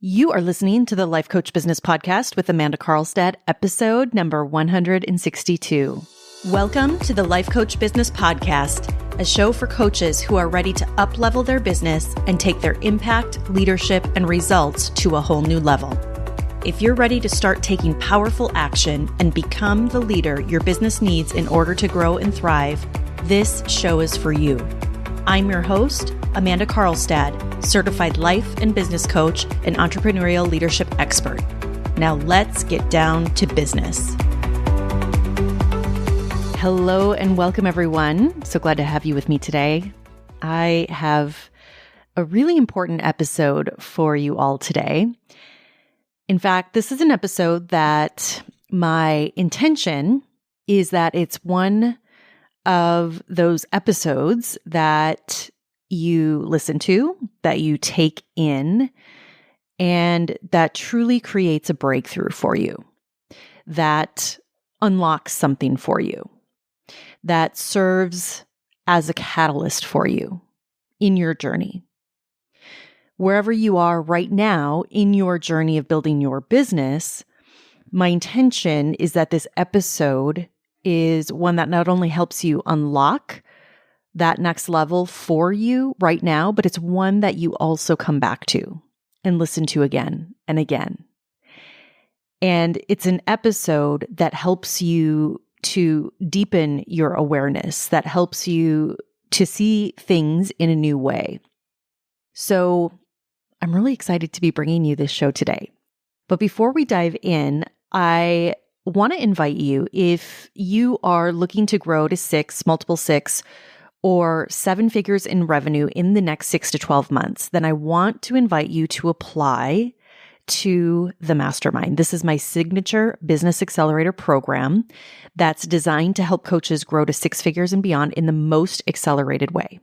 You are listening to the Life Coach Business Podcast with Amanda Carlstad, episode number 162. Welcome to the Life Coach Business Podcast, a show for coaches who are ready to up-level their business and take their impact, leadership, and results to a whole new level. If you're ready to start taking powerful action and become the leader your business needs in order to grow and thrive, this show is for you. I'm your host, Amanda Carlstad, certified life and business coach and entrepreneurial leadership expert. Now let's get down to business. Hello and welcome, everyone. So glad to have you with me today. I have a really important episode for you all today. In fact, this is an episode that my intention is that it's one of those episodes that you listen to, that you take in, and that truly creates a breakthrough for you, that unlocks something for you, that serves as a catalyst for you in your journey. Wherever you are right now in your journey of building your business, my intention is that this episode is one that not only helps you unlock that next level for you right now, but it's one that you also come back to and listen to again and again. And it's an episode that helps you to deepen your awareness, that helps you to see things in a new way. So I'm really excited to be bringing you this show today. But before we dive in, I want to invite you, if you are looking to grow to 6, multiple 6, or 7 figures in revenue in the next 6 to 12 months, then I want to invite you to apply to the Mastermind. This is my signature business accelerator program that's designed to help coaches grow to 6 figures and beyond in the most accelerated way.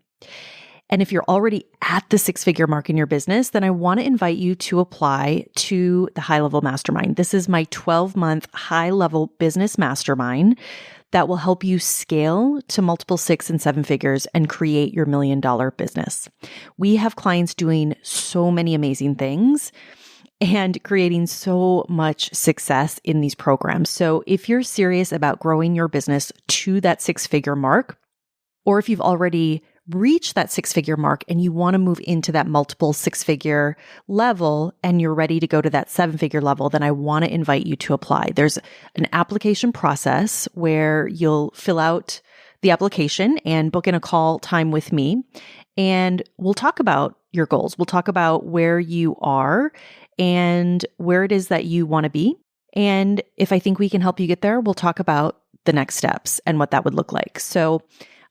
And if you're already at the 6-figure mark in your business, then I want to invite you to apply to the High Level Mastermind. This is my 12-month high-level business mastermind that will help you scale to multiple 6 and 7 figures and create your $1 million business. We have clients doing so many amazing things and creating so much success in these programs. So if you're serious about growing your business to that 6-figure mark, or if you've already reach that 6-figure mark and you want to move into that multiple 6-figure level and you're ready to go to that 7-figure level, then I want to invite you to apply. There's an application process where you'll fill out the application and book in a call time with me. And we'll talk about your goals. We'll talk about where you are and where it is that you want to be. And if I think we can help you get there, we'll talk about the next steps and what that would look like. So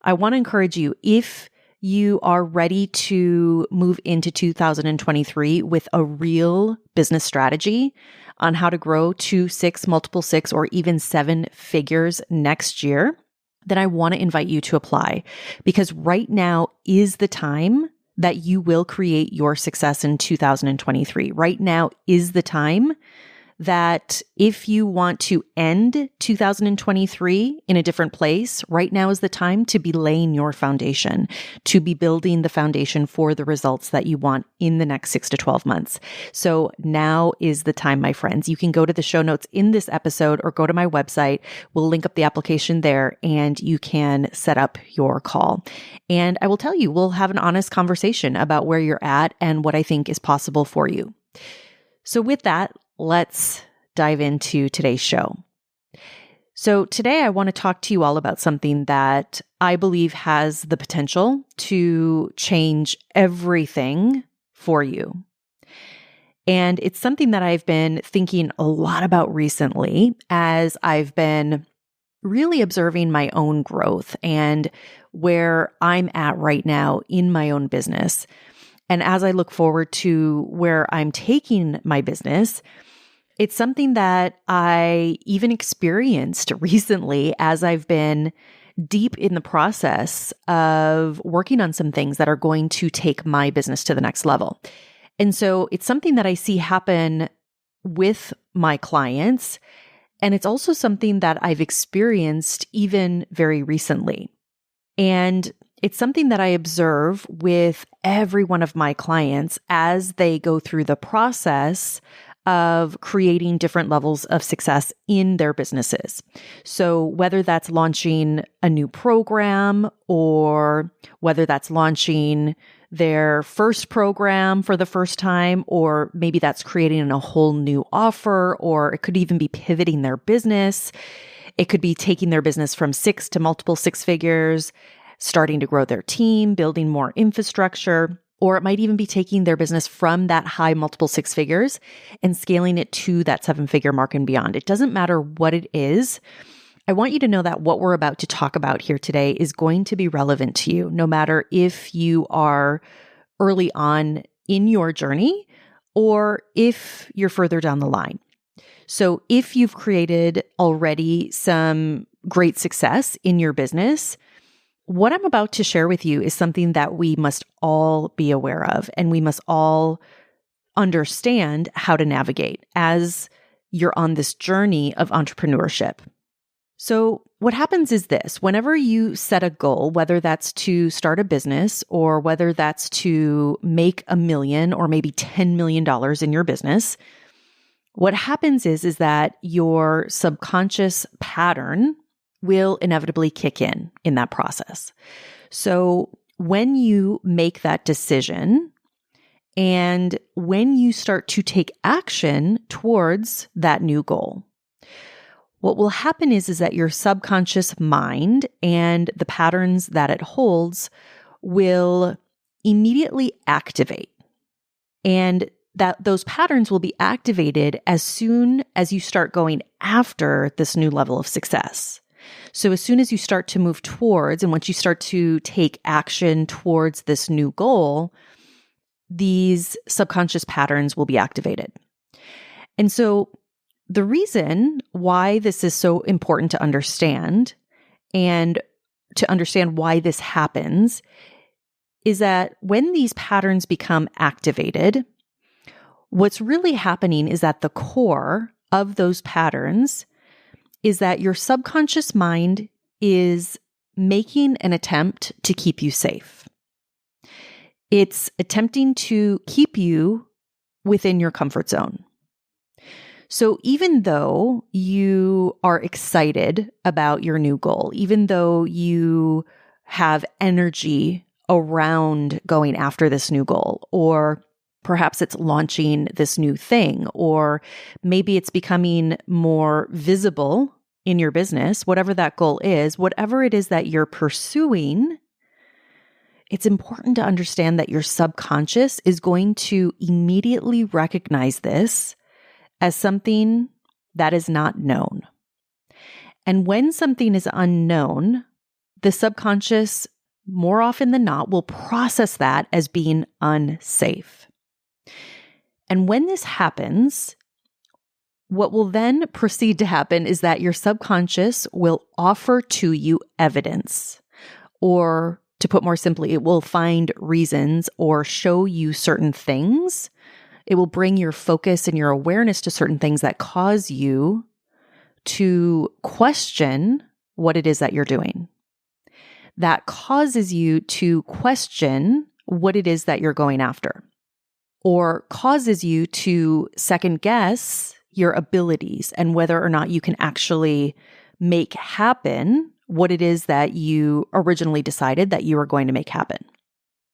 I want to encourage you, if you are ready to move into 2023 with a real business strategy on how to grow to 6, multiple 6, or even 7 figures next year, then I want to invite you to apply, because right now is the time that you will create your success in 2023. Right now is the time that if you want to end 2023 in a different place, right now is the time to be laying your foundation, to be building the foundation for the results that you want in the next 6 to 12 months. So now is the time, my friends. You can go to the show notes in this episode or go to my website. We'll link up the application there and you can set up your call. And I will tell you, we'll have an honest conversation about where you're at and what I think is possible for you. So with that, let's dive into today's show. So today I want to talk to you all about something that I believe has the potential to change everything for you. And it's something that I've been thinking a lot about recently as I've been really observing my own growth and where I'm at right now in my own business. And as I look forward to where I'm taking my business, it's something that I even experienced recently as I've been deep in the process of working on some things that are going to take my business to the next level. And so it's something that I see happen with my clients. And it's also something that I've experienced even very recently. And It's something that I observe with every one of my clients as they go through the process of creating different levels of success in their businesses. So whether that's launching a new program or whether that's launching their first program for the first time, or maybe that's creating a whole new offer, or it could even be pivoting their business. It could be taking their business from 6 to multiple 6 figures, starting to grow their team, building more infrastructure, or it might even be taking their business from that high multiple 6 figures and scaling it to that 7-figure mark and beyond. It doesn't matter what it is. I want you to know that what we're about to talk about here today is going to be relevant to you, no matter if you are early on in your journey or if you're further down the line. So if you've created already some great success in your business, what I'm about to share with you is something that we must all be aware of, and we must all understand how to navigate as you're on this journey of entrepreneurship. So what happens is this: whenever you set a goal, whether that's to start a business or whether that's to make $1 million or maybe $10 million in your business, what happens is that your subconscious pattern will inevitably kick in that process. So when you make that decision and when you start to take action towards that new goal, what will happen is that your subconscious mind and the patterns that it holds will immediately activate. And that those patterns will be activated as soon as you start going after this new level of success. So as soon as you start to move towards, and once you start to take action towards this new goal, these subconscious patterns will be activated. And so the reason why this is so important to understand, and to understand why this happens, is that when these patterns become activated, what's really happening is that the core of those patterns is that your subconscious mind is making an attempt to keep you safe. It's attempting to keep you within your comfort zone. So even though you are excited about your new goal, even though you have energy around going after this new goal, or perhaps it's launching this new thing, or maybe it's becoming more visible in your business, whatever that goal is, whatever it is that you're pursuing, it's important to understand that your subconscious is going to immediately recognize this as something that is not known. And when something is unknown, the subconscious, more often than not, will process that as being unsafe. And when this happens, what will then proceed to happen is that your subconscious will offer to you evidence, or to put more simply, it will find reasons or show you certain things. It will bring your focus and your awareness to certain things that cause you to question what it is that you're doing. That causes you to question what it is that you're going after, or causes you to second guess your abilities and whether or not you can actually make happen what it is that you originally decided that you were going to make happen.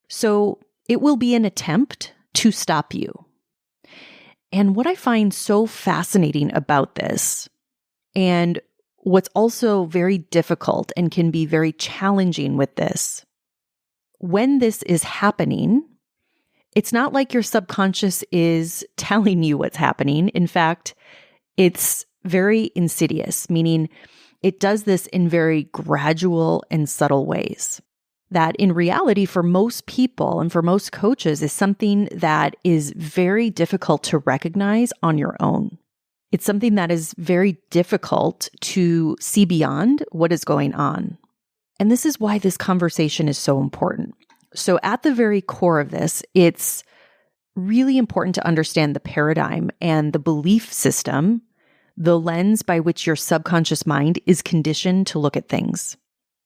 So it will be an attempt to stop you. And what I find so fascinating about this, and what's also very difficult and can be very challenging with this, when this is happening, it's not like your subconscious is telling you what's happening. In fact, it's very insidious, meaning it does this in very gradual and subtle ways. That in reality, for most people and for most coaches, is something that is very difficult to recognize on your own. It's something that is very difficult to see beyond what is going on. And this is why this conversation is so important. So at the very core of this, it's really important to understand the paradigm and the belief system, the lens by which your subconscious mind is conditioned to look at things.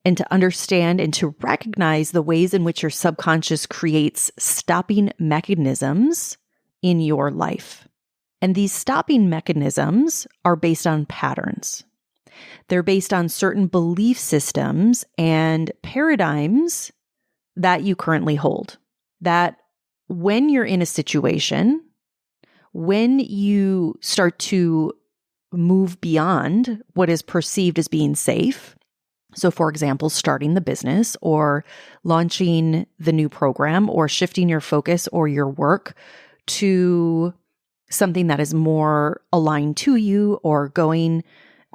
and to understand and to recognize the ways in which your subconscious creates stopping mechanisms in your life. And these stopping mechanisms are based on patterns. They're based on certain belief systems and paradigms that you currently hold. That when you're in a situation, when you start to move beyond what is perceived as being safe, so for example, starting the business or launching the new program or shifting your focus or your work to something that is more aligned to you, or going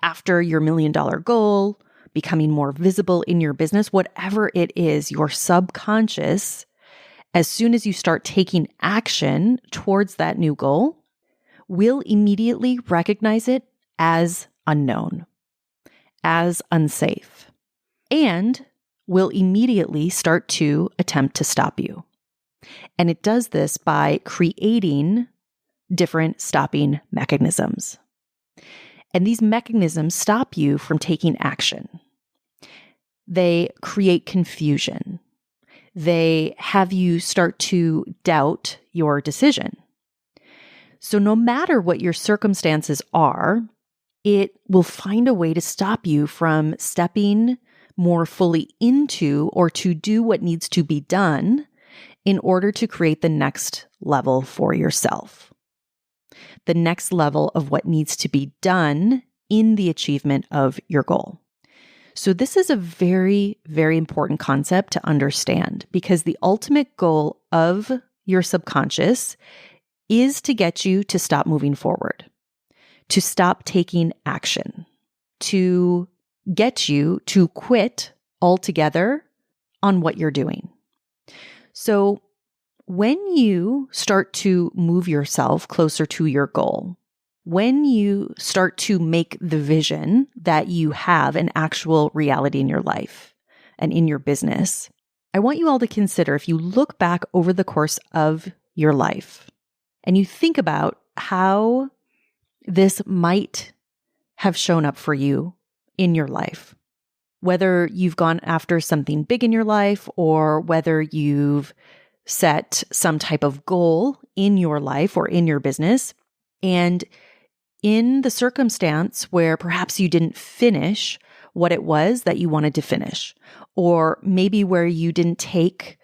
after your $1 million goal, becoming more visible in your business, whatever it is, your subconscious, as soon as you start taking action towards that new goal, will immediately recognize it as unknown, as unsafe, and will immediately start to attempt to stop you. And it does this by creating different stopping mechanisms. And these mechanisms stop you from taking action. They create confusion. They have you start to doubt your decision. So no matter what your circumstances are, it will find a way to stop you from stepping more fully into or to do what needs to be done in order to create the next level for yourself. The next level of what needs to be done in the achievement of your goal. So this is a very, very important concept to understand, because the ultimate goal of your subconscious is to get you to stop moving forward, to stop taking action, to get you to quit altogether on what you're doing. So when you start to move yourself closer to your goal, when you start to make the vision that you have an actual reality in your life and in your business, I want you all to consider, if you look back over the course of your life and you think about how this might have shown up for you in your life, whether you've gone after something big in your life or whether you've set some type of goal in your life or in your business, and in the circumstance where perhaps you didn't finish what it was that you wanted to finish, or maybe where you didn't take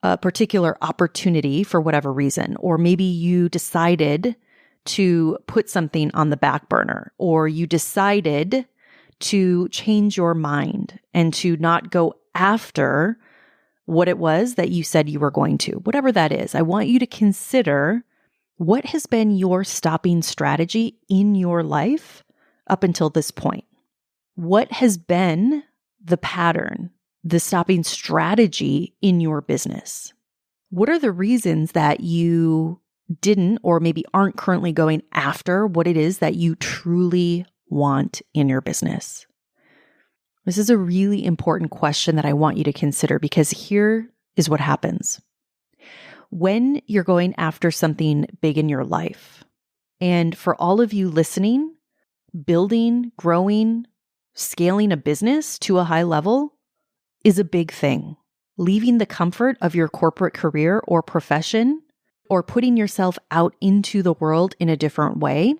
a particular opportunity for whatever reason, or maybe you decided to put something on the back burner, or you decided to change your mind and to not go after what it was that you said you were going to, whatever that is. I want you to consider what has been your stopping strategy in your life up until this point. What has been the pattern, the stopping strategy in your business? What are the reasons that you didn't or maybe aren't currently going after what it is that you truly want in your business? This is a really important question that I want you to consider, because here is what happens. When you're going after something big in your life, and for all of you listening, building, growing, scaling a business to a high level is a big thing. Leaving the comfort of your corporate career or profession, or putting yourself out into the world in a different way,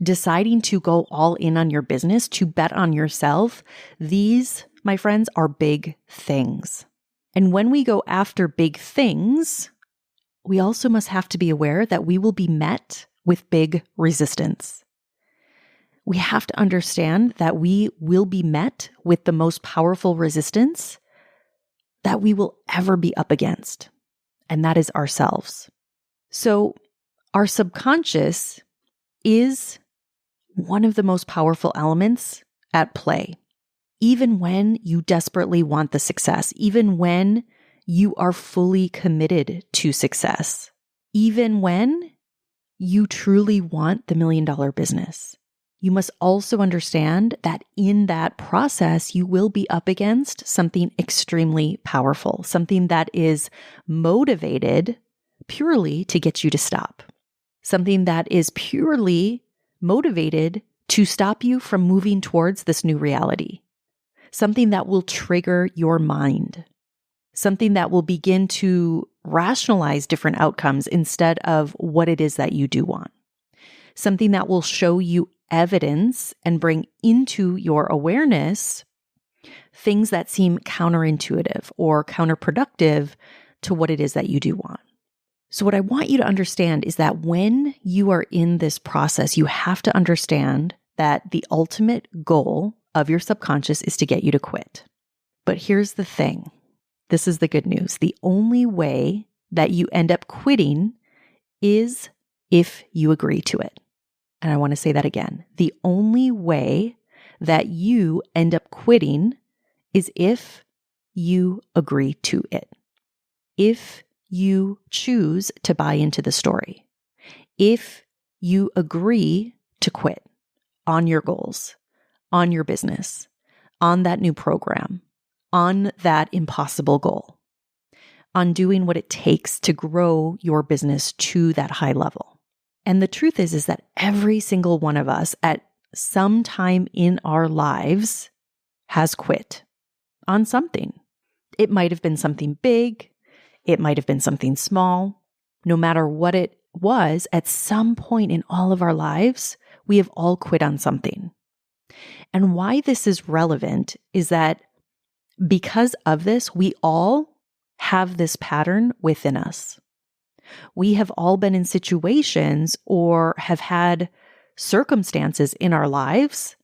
deciding to go all in on your business, to bet on yourself, these, my friends, are big things. And when we go after big things, we also must have to be aware that we will be met with big resistance. We have to understand that we will be met with the most powerful resistance that we will ever be up against, and that is ourselves. So our subconscious is one of the most powerful elements at play. Even when you desperately want the success, even when you are fully committed to success, even when you truly want the $1 million business, you must also understand that in that process, you will be up against something extremely powerful, something that is motivated purely to get you to stop, something that is purely motivated to stop you from moving towards this new reality, something that will trigger your mind, something that will begin to rationalize different outcomes instead of what it is that you do want, something that will show you evidence and bring into your awareness things that seem counterintuitive or counterproductive to what it is that you do want. So what I want you to understand is that when you are in this process, you have to understand that the ultimate goal of your subconscious is to get you to quit. But here's the thing. This is the good news. The only way that you end up quitting is if you agree to it. And I want to say that again. The only way that you end up quitting is if you agree to it. If you choose to buy into the story. If you agree to quit on your goals, on your business, on that new program, on that impossible goal, on doing what it takes to grow your business to that high level. And the truth is that every single one of us at some time in our lives has quit on something. It might have been something big. It might have been something small. No matter what it was, at some point in all of our lives, we have all quit on something. And why this is relevant is that because of this, we all have this pattern within us. We have all been in situations or have had circumstances in our lives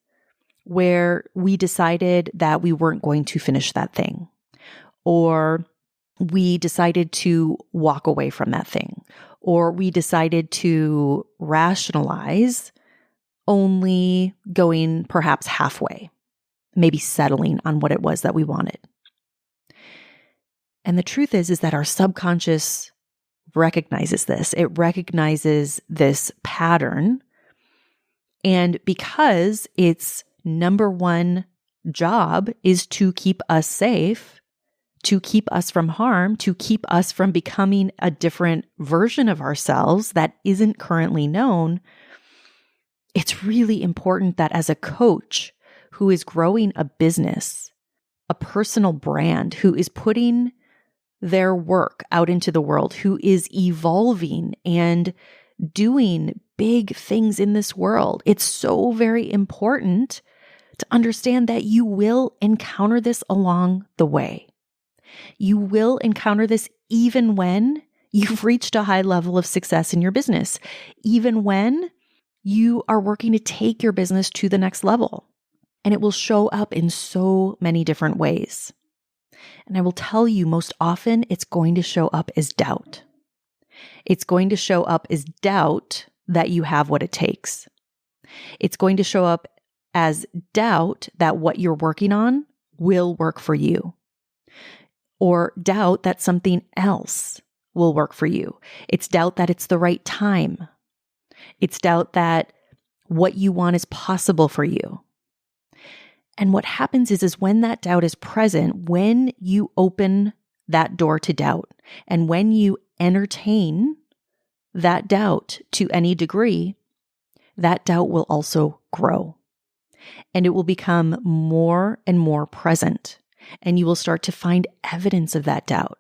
where we decided that we weren't going to finish that thing, or we decided to walk away from that thing, or we decided to rationalize only going perhaps halfway, maybe settling on what it was that we wanted. And the truth is that our subconscious recognizes this. It recognizes this pattern. And because its number one job is to keep us safe, to keep us from harm, to keep us from becoming a different version of ourselves that isn't currently known, it's really important that as a coach who is growing a business, a personal brand, who is putting their work out into the world, who is evolving and doing big things in this world, it's so very important to understand that you will encounter this along the way. You will encounter this even when you've reached a high level of success in your business, even when you are working to take your business to the next level. And it will show up in so many different ways. And I will tell you, most often, it's going to show up as doubt. It's going to show up as doubt that you have what it takes. It's going to show up as doubt that what you're working on will work for you, or doubt that something else will work for you. It's doubt that it's the right time. It's doubt that what you want is possible for you. And what happens is when that doubt is present, when you open that door to doubt, and when you entertain that doubt to any degree, that doubt will also grow. And it will become more and more present. And you will start to find evidence of that doubt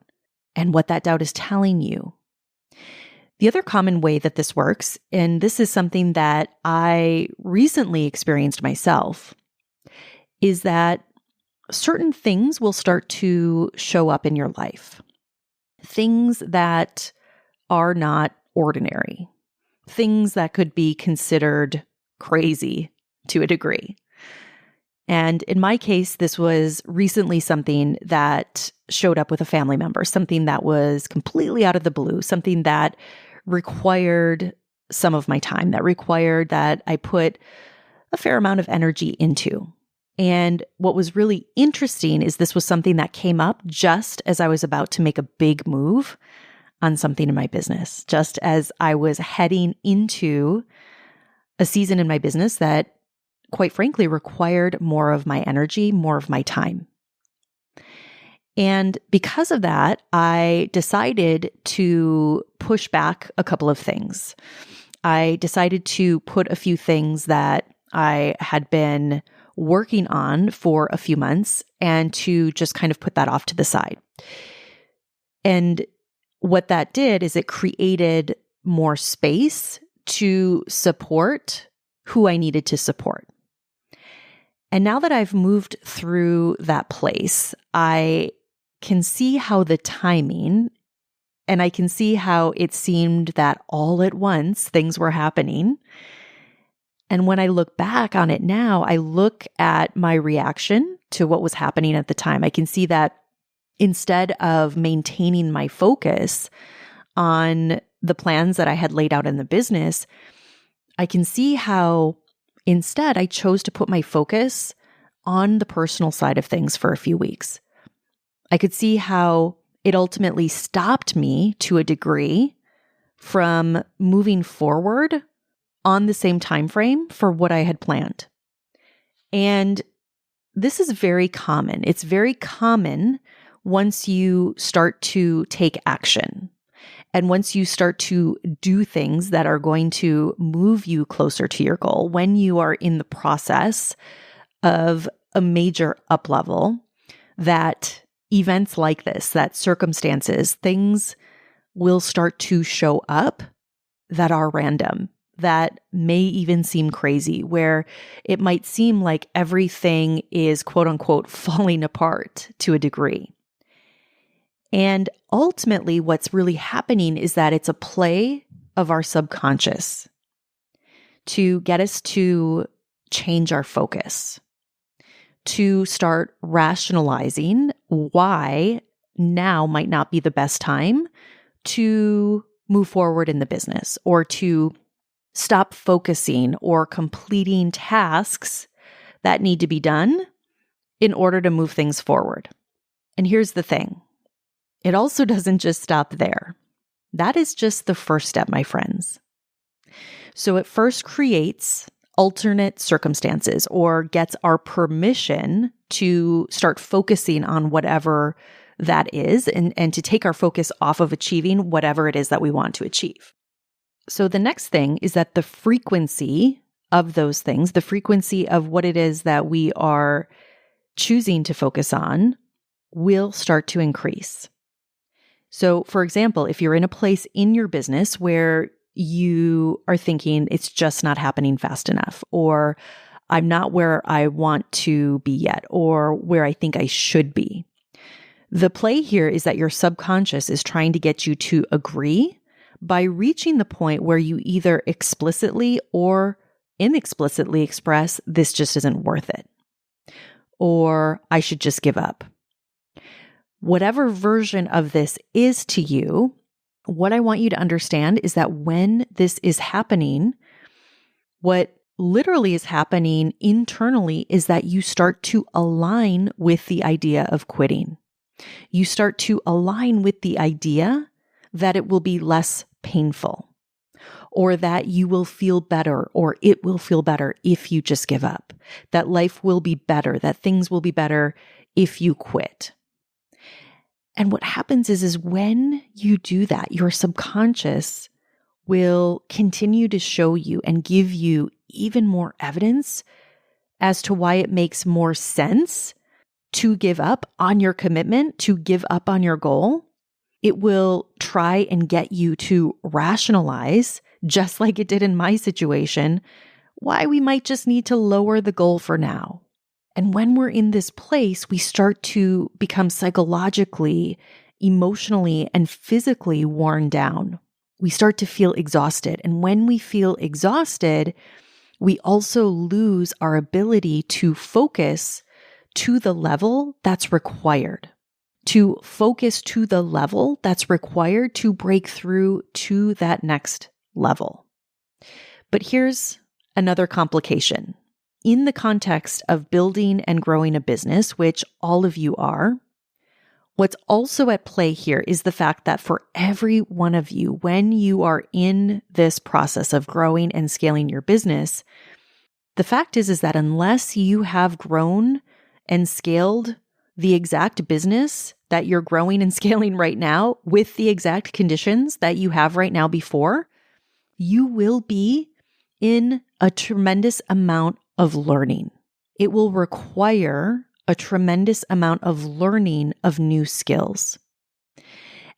and what that doubt is telling you. The other common way that this works, and this is something that I recently experienced myself, is that certain things will start to show up in your life. Things that are not ordinary. Things that could be considered crazy to a degree. And in my case, this was recently something that showed up with a family member, something that was completely out of the blue, something that required some of my time, that required that I put a fair amount of energy into. And what was really interesting is this was something that came up just as I was about to make a big move on something in my business, just as I was heading into a season in my business that, quite frankly, required more of my energy, more of my time. And because of that, I decided to push back a couple of things. I decided to put a few things that I had been working on for a few months and to just kind of put that off to the side. And what that did is it created more space to support who I needed to support. And now that I've moved through that place, I can see how the timing, and I can see how it seemed that all at once things were happening. And when I look back on it now, I look at my reaction to what was happening at the time. I can see that instead of maintaining my focus on the plans that I had laid out in the business, I can see how instead I chose to put my focus on the personal side of things for a few weeks. I could see how it ultimately stopped me to a degree from moving forward on the same time frame for what I had planned. And this is very common. It's very common once you start to take action and once you start to do things that are going to move you closer to your goal, when you are in the process of a major up level, that events like this, that circumstances, things will start to show up that are random, that may even seem crazy, where it might seem like everything is quote unquote falling apart to a degree. And ultimately, what's really happening is that it's a play of our subconscious to get us to change our focus, to start rationalizing why now might not be the best time to move forward in the business, or to stop focusing or completing tasks that need to be done in order to move things forward. And here's the thing. It also doesn't just stop there. That is just the first step, my friends. So it first creates alternate circumstances or gets our permission to start focusing on whatever that is and to take our focus off of achieving whatever it is that we want to achieve. So the next thing is that the frequency of those things, the frequency of what it is that we are choosing to focus on, will start to increase. So, for example, if you're in a place in your business where you are thinking it's just not happening fast enough, or I'm not where I want to be yet, or where I think I should be, the play here is that your subconscious is trying to get you to agree by reaching the point where you either explicitly or inexplicitly express, this just isn't worth it, or I should just give up. Whatever version of this is to you, what I want you to understand is that when this is happening, what literally is happening internally is that you start to align with the idea of quitting. You start to align with the idea that it will be less painful, or that you will feel better, or it will feel better if you just give up, that life will be better, that things will be better if you quit. And what happens is when you do that, your subconscious will continue to show you and give you even more evidence as to why it makes more sense to give up on your commitment, to give up on your goal. It will try and get you to rationalize, just like it did in my situation, why we might just need to lower the goal for now. And when we're in this place, we start to become psychologically, emotionally, and physically worn down. We start to feel exhausted. And when we feel exhausted, we also lose our ability to focus to the level that's required, to focus to the level that's required to break through to that next level. But here's another complication. In the context of building and growing a business, which all of you are, what's also at play here is the fact that for every one of you, when you are in this process of growing and scaling your business, the fact is that unless you have grown and scaled the exact business that you're growing and scaling right now with the exact conditions that you have right now before, you will be in a tremendous amount of learning. it will require a tremendous amount of learning of new skills.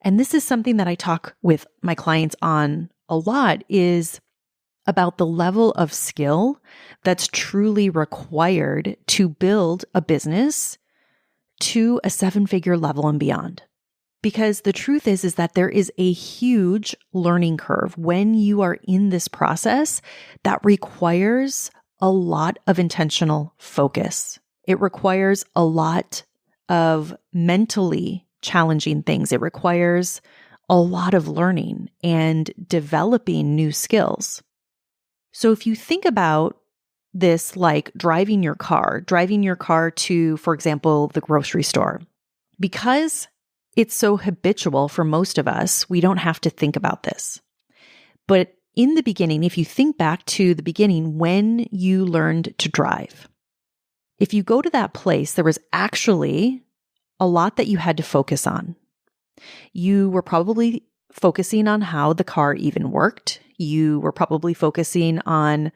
And this is something that I talk with my clients on a lot, is about the level of skill that's truly required to build a business to a 7-figure level and beyond. Because the truth is that there is a huge learning curve when you are in this process that requires a lot of intentional focus. It requires a lot of mentally challenging things. It requires a lot of learning and developing new skills. So if you think about this like driving your car to, for example, the grocery store, because it's so habitual for most of us, we don't have to think about this. But in the beginning, if you think back to the beginning when you learned to drive, if you go to that place, there was actually a lot that you had to focus on. You were probably focusing on how the car even worked. You were probably focusing on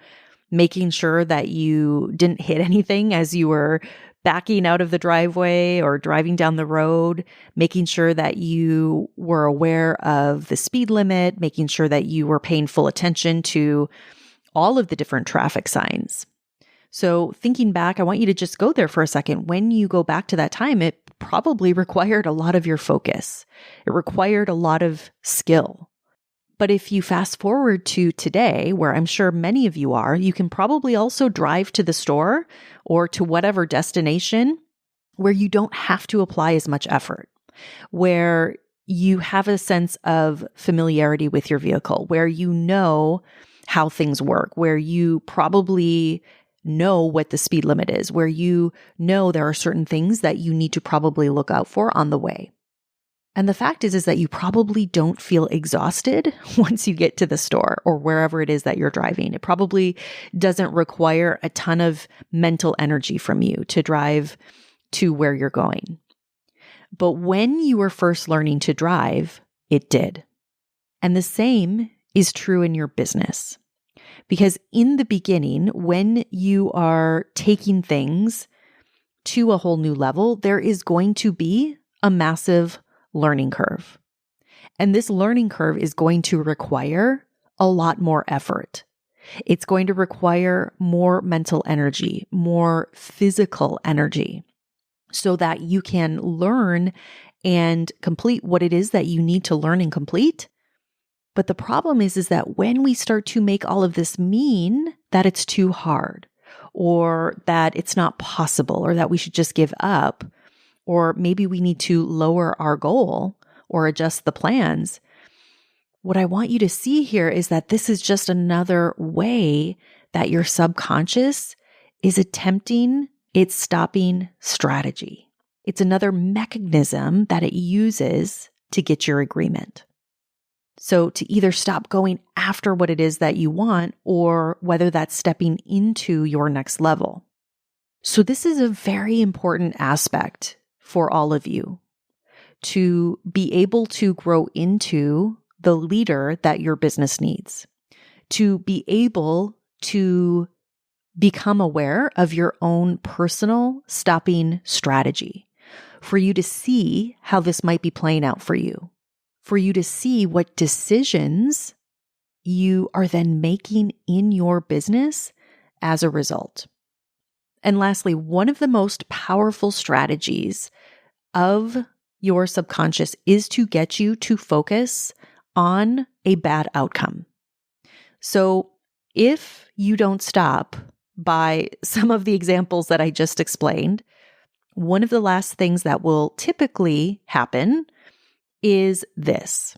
making sure that you didn't hit anything as you were backing out of the driveway or driving down the road, making sure that you were aware of the speed limit, making sure that you were paying full attention to all of the different traffic signs. So thinking back, I want you to just go there for a second. When you go back to that time, it probably required a lot of your focus. It required a lot of skill. But if you fast forward to today, where I'm sure many of you are, you can probably also drive to the store or to whatever destination where you don't have to apply as much effort, where you have a sense of familiarity with your vehicle, where you know how things work, where you probably know what the speed limit is, where you know there are certain things that you need to probably look out for on the way. And the fact is that you probably don't feel exhausted once you get to the store or wherever it is that you're driving. It probably doesn't require a ton of mental energy from you to drive to where you're going. But when you were first learning to drive, it did. And the same is true in your business. Because in the beginning, when you are taking things to a whole new level, there is going to be a massive learning curve. And this learning curve is going to require a lot more effort. It's going to require more mental energy, more physical energy, so that you can learn and complete what it is that you need to learn and complete. But the problem is that when we start to make all of this mean that it's too hard, or that it's not possible, or that we should just give up, or maybe we need to lower our goal or adjust the plans, what I want you to see here is that this is just another way that your subconscious is attempting its stopping strategy. It's another mechanism that it uses to get your agreement. So to either stop going after what it is that you want, or whether that's stepping into your next level. So this is a very important aspect for all of you to be able to grow into the leader that your business needs, to be able to become aware of your own personal stopping strategy, for you to see how this might be playing out for you, for you to see what decisions you are then making in your business as a result. And lastly, one of the most powerful strategies of your subconscious is to get you to focus on a bad outcome. So if you don't stop by some of the examples that I just explained, one of the last things that will typically happen is this.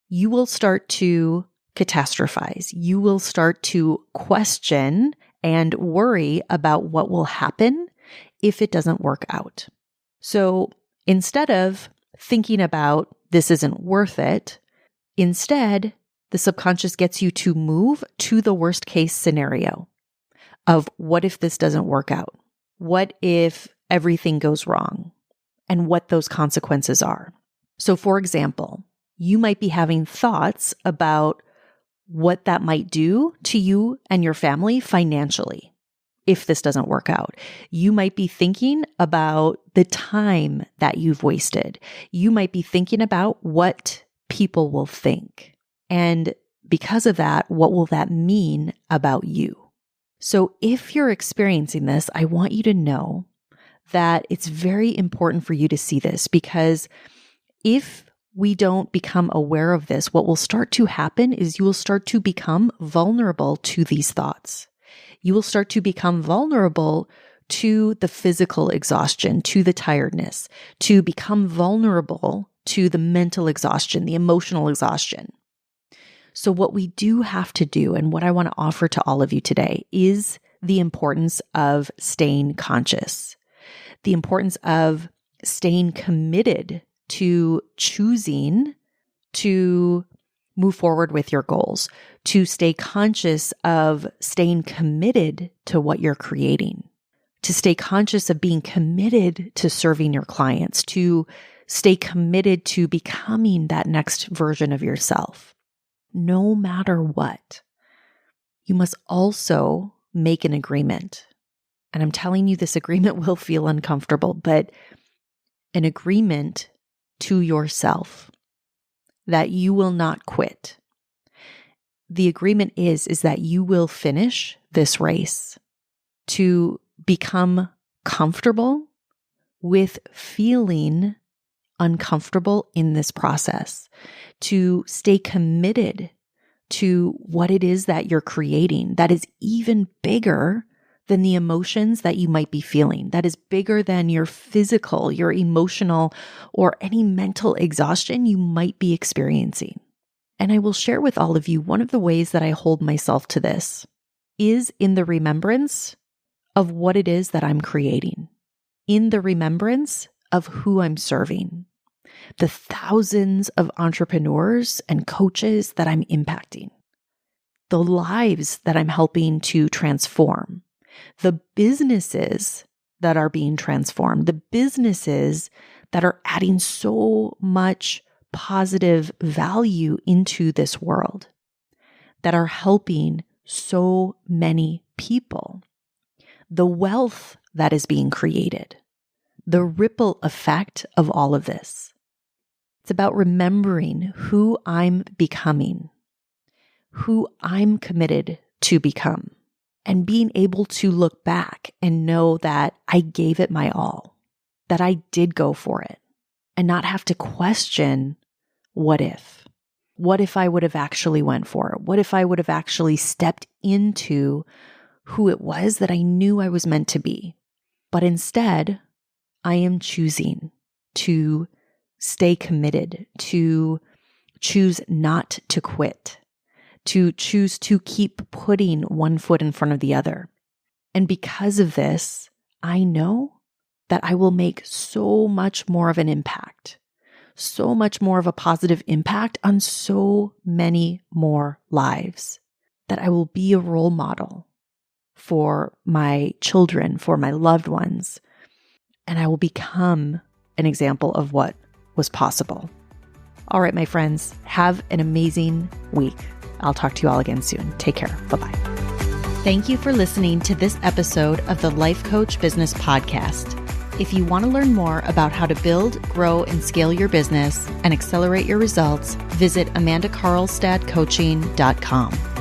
You will start to catastrophize. You will start to question and worry about what will happen if it doesn't work out. So instead of thinking about this isn't worth it, instead, the subconscious gets you to move to the worst case scenario of what if this doesn't work out? What if everything goes wrong? And what those consequences are. So for example, you might be having thoughts about what that might do to you and your family financially. if this doesn't work out. You might be thinking about the time that you've wasted. You might be thinking about what people will think. And because of that, what will that mean about you? So if you're experiencing this, I want you to know that it's very important for you to see this, because if we don't become aware of this, what will start to happen is you will start to become vulnerable to these thoughts. You will start to become vulnerable to the physical exhaustion, to the tiredness, to become vulnerable to the mental exhaustion, the emotional exhaustion. So what we do have to do, and what I want to offer to all of you today, is the importance of staying conscious, the importance of staying committed to choosing to move forward with your goals, to stay conscious of staying committed to what you're creating, to stay conscious of being committed to serving your clients, to stay committed to becoming that next version of yourself. No matter what, you must also make an agreement. And I'm telling you, this agreement will feel uncomfortable, but an agreement to yourself that you will not quit. The agreement is that you will finish this race, to become comfortable with feeling uncomfortable in this process, to stay committed to what it is that you're creating that is even bigger than the emotions that you might be feeling, that is bigger than your physical, your emotional, or any mental exhaustion you might be experiencing. And I will share with all of you, one of the ways that I hold myself to this is in the remembrance of what it is that I'm creating, in the remembrance of who I'm serving, the thousands of entrepreneurs and coaches that I'm impacting, the lives that I'm helping to transform, the businesses that are being transformed, the businesses that are adding so much positive value into this world, that are helping so many people, the wealth that is being created, the ripple effect of all of this. It's about remembering who I'm becoming, who I'm committed to become, and being able to look back and know that I gave it my all, that I did go for it, and not have to question what if. What if I would have actually went for it? What if I would have actually stepped into who it was that I knew I was meant to be? But instead, I am choosing to stay committed, to choose not to quit, to choose to keep putting one foot in front of the other. And because of this, I know that I will make so much more of an impact, so much more of a positive impact on so many more lives, that I will be a role model for my children, for my loved ones, and I will become an example of what was possible. All right, my friends, have an amazing week. I'll talk to you all again soon. Take care. Bye-bye. Thank you for listening to this episode of the Life Coach Business Podcast. If you want to learn more about how to build, grow, and scale your business and accelerate your results, visit amandakarlstadcoaching.com.